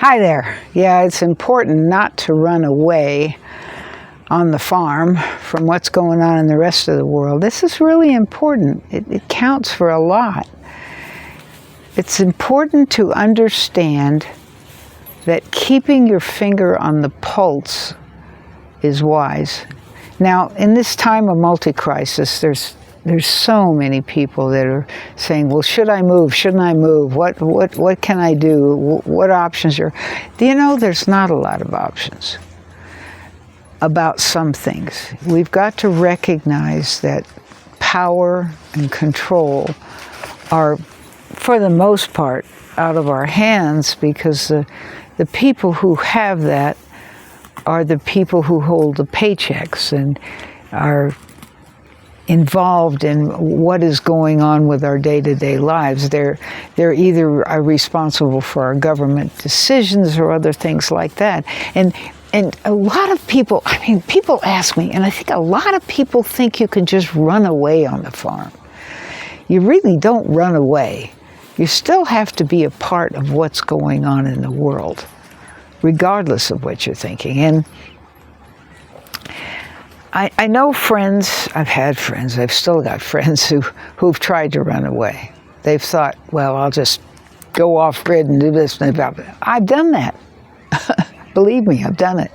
Hi there. Yeah, it's important not to run away on the farm from what's going on in the rest of the world. This is really important. It counts for a lot. It's important to understand that keeping your finger on the pulse is wise. Now, in this time of multi-crisis, there's so many people that are saying, well, should I move? Shouldn't I move? What can I do? What options are? Do you know there's not a lot of options about some things? We've got to recognize that power and control are, for the most part, out of our hands, because the people who have that are the people who hold the paychecks and are involved in what is going on with our day-to-day lives. They're either responsible for our government decisions or other things like that. And a lot of people, people ask me, and I think a lot of people think you can just run away on the farm. You really don't run away. You still have to be a part of what's going on in the world, regardless of what you're thinking. And I know friends, I've had friends, I've still got friends who've tried to run away. They've thought, well, I'll just go off grid and do this and that. I've done that. Believe me, I've done it.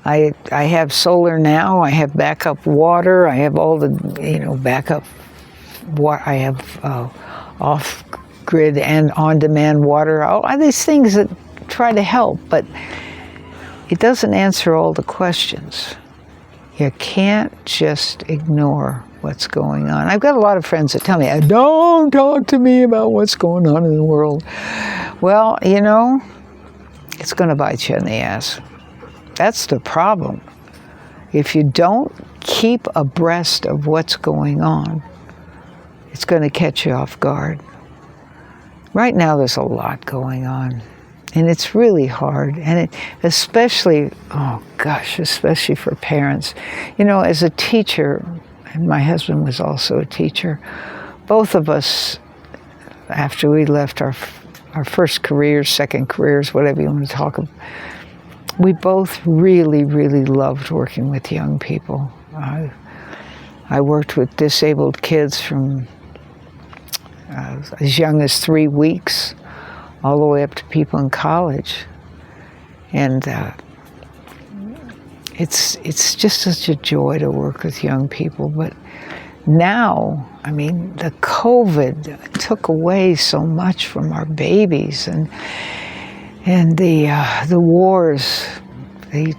I have solar now, I have backup water, I have all the, backup water, I have off-grid and on-demand water, all these things that try to help, but it doesn't answer all the questions. You can't just ignore what's going on. I've got a lot of friends that tell me, don't talk to me about what's going on in the world. Well, it's going to bite you in the ass. That's the problem. If you don't keep abreast of what's going on, it's going to catch you off guard. Right now, there's a lot going on. And it's really hard, and especially for parents. As a teacher, and my husband was also a teacher, both of us, after we left our first careers, second careers, whatever you want to talk about, we both really, really loved working with young people. I worked with disabled kids from as young as 3 weeks, all the way up to people in college. And it's just such a joy to work with young people. But now, the COVID took away so much from our babies, and the wars, they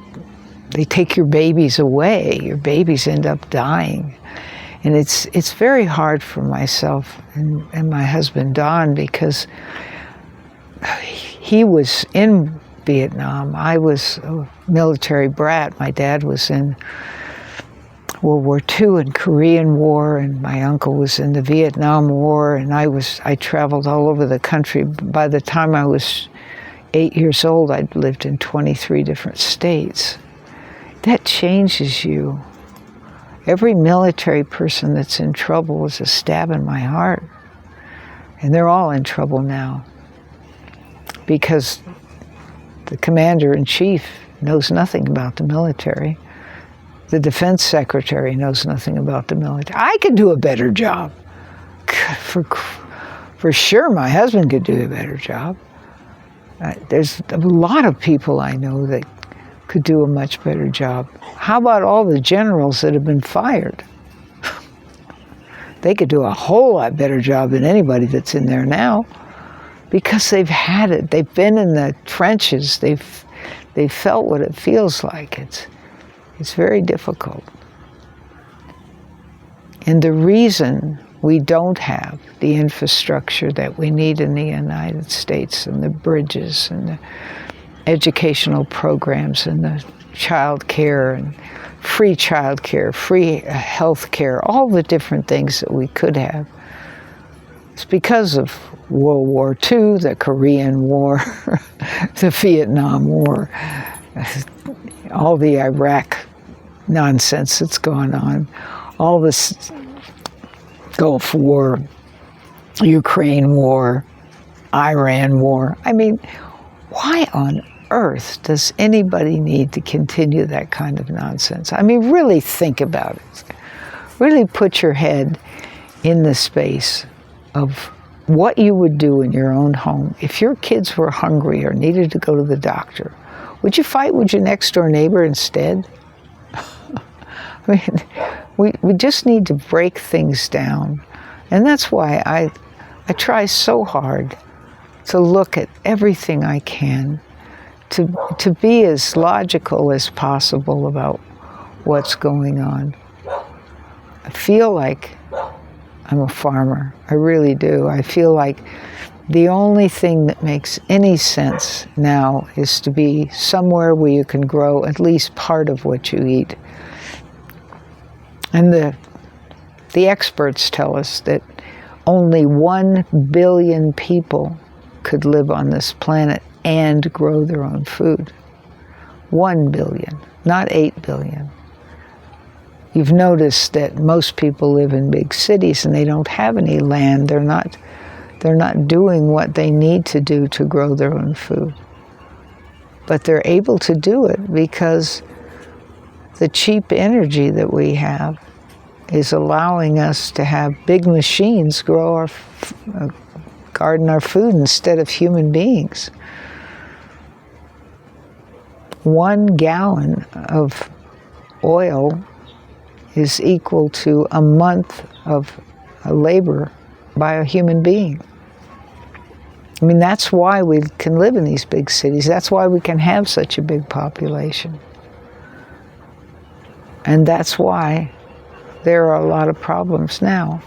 take your babies away. Your babies end up dying. And it's very hard for myself and my husband, Don, because he was in Vietnam. I was a military brat. My dad was in World War II and Korean War, and my uncle was in the Vietnam War, and I traveled all over the country. By the time I was 8 years old, I'd lived in 23 different states. That changes you. Every military person that's in trouble was a stab in my heart. And they're all in trouble now, because the commander-in-chief knows nothing about the military. The defense secretary knows nothing about the military. I could do a better job. For sure, my husband could do a better job. There's a lot of people I know that could do a much better job. How about all the generals that have been fired? They could do a whole lot better job than anybody that's in there now, because they've had it. They've been in the trenches. They've felt what it feels like. It's very difficult. And the reason we don't have the infrastructure that we need in the United States, and the bridges and the educational programs and the child care and free child care, free health care, all the different things that we could have, it's because of World War II, the Korean War, the Vietnam War, all the Iraq nonsense that's gone on, all this Gulf War, Ukraine War, Iran War. why on earth does anybody need to continue that kind of nonsense? I mean, really think about it. Really put your head in the space of what you would do in your own home. If your kids were hungry or needed to go to the doctor, would you fight with your next door neighbor instead? I mean, we just need to break things down. And that's why I try so hard to look at everything I can, to be as logical as possible about what's going on. I feel like I'm a farmer. I really do. I feel like the only thing that makes any sense now is to be somewhere where you can grow at least part of what you eat. And the experts tell us that only 1 billion people could live on this planet and grow their own food. 1 billion, not 8 billion. You've noticed that most people live in big cities and they don't have any land. They're not doing what they need to do to grow their own food. But they're able to do it because the cheap energy that we have is allowing us to have big machines grow our garden our food instead of human beings. 1 gallon of oil is equal to a month of labor by a human being. I mean, that's why we can live in these big cities. That's why we can have such a big population. And that's why there are a lot of problems now,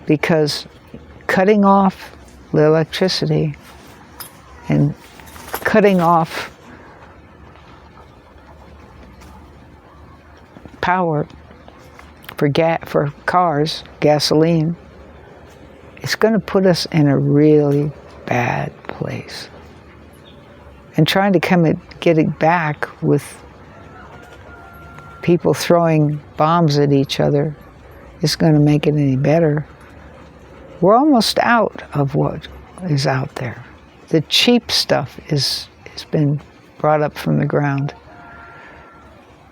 because cutting off the electricity and cutting off power for cars, gasoline, it's going to put us in a really bad place. And trying to get it back with people throwing bombs at each other is going to make it any better. We're almost out of what is out there. The cheap stuff has been brought up from the ground.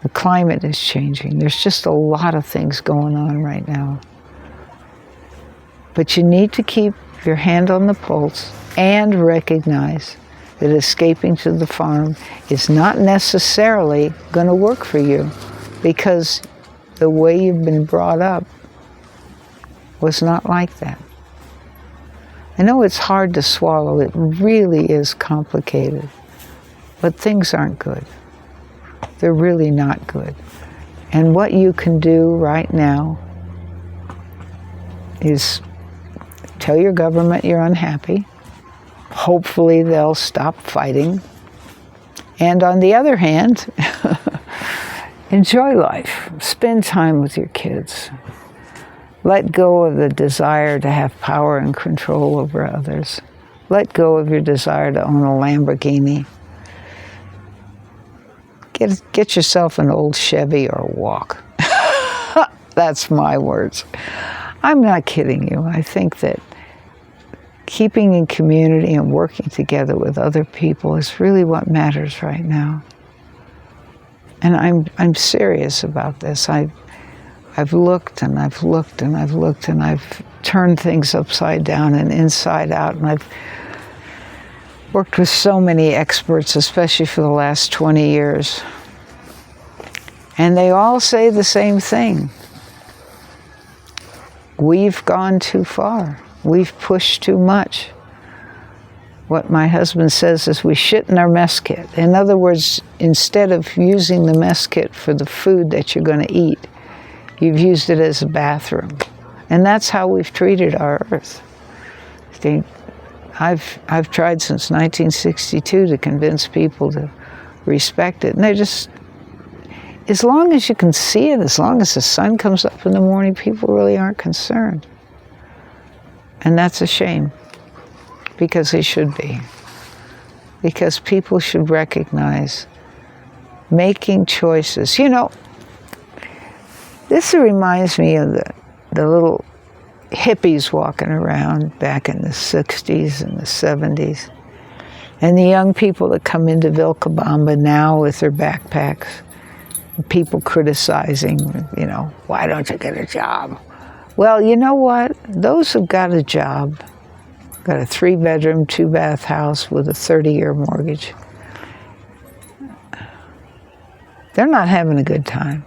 The climate is changing. There's just a lot of things going on right now. But you need to keep your hand on the pulse and recognize that escaping to the farm is not necessarily going to work for you, because the way you've been brought up was not like that. I know it's hard to swallow. It really is complicated. But things aren't good. They're really not good. And what you can do right now is tell your government you're unhappy. Hopefully they'll stop fighting. And on the other hand, enjoy life. Spend time with your kids. Let go of the desire to have power and control over others. Let go of your desire to own a Lamborghini. Get yourself an old Chevy or walk. That's my words. I'm not kidding you. I think that keeping in community and working together with other people is really what matters right now. And I'm serious about this. I've looked and I've looked and I've looked and I've turned things upside down and inside out, and I've worked with so many experts, especially for the last 20 years. And they all say the same thing. We've gone too far. We've pushed too much. What my husband says is we shit in our mess kit. In other words, instead of using the mess kit for the food that you're going to eat, you've used it as a bathroom. And that's how we've treated our earth. I've tried since 1962 to convince people to respect it. And they're just, as long as you can see it, as long as the sun comes up in the morning, people really aren't concerned. And that's a shame, because they should be. Because people should recognize making choices. You know, this reminds me of the little hippies walking around back in the 60s and the 70s. And the young people that come into Vilcabamba now with their backpacks, people criticizing, why don't you get a job? Well, you know what? Those who've got a job, got a 3-bedroom, 2-bath house with a 30-year mortgage, they're not having a good time.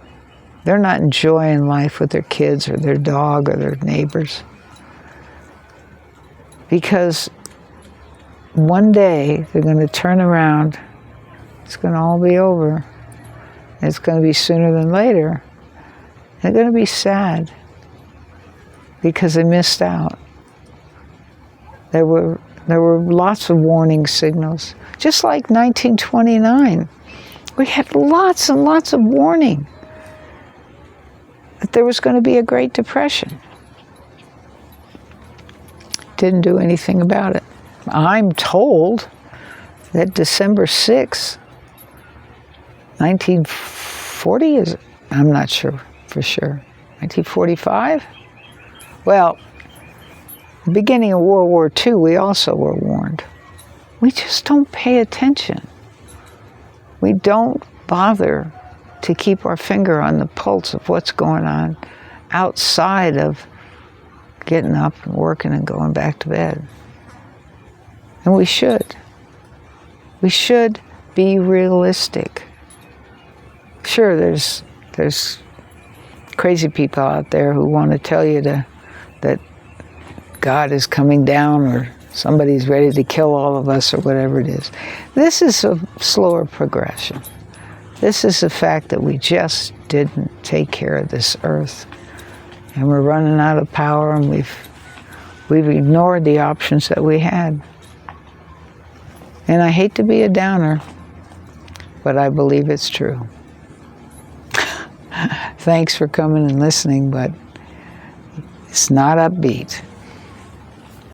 They're not enjoying life with their kids or their dog or their neighbors. Because one day they're going to turn around, it's going to all be over. It's going to be sooner than later. They're going to be sad because they missed out. There were lots of warning signals. Just like 1929, we had lots and lots of warning that there was going to be a Great Depression. Didn't do anything about it. I'm told that December 6th, 1940 is, I'm not sure for sure, 1945? Well, the beginning of World War II, we also were warned. We just don't pay attention. We don't bother to keep our finger on the pulse of what's going on outside of getting up and working and going back to bed. And we should. We should be realistic. Sure, there's crazy people out there who want to tell you that God is coming down or somebody's ready to kill all of us or whatever it is. This is a slower progression. This is the fact that we just didn't take care of this earth. And we're running out of power, and we've ignored the options that we had. And I hate to be a downer, but I believe it's true. Thanks for coming and listening, but it's not upbeat.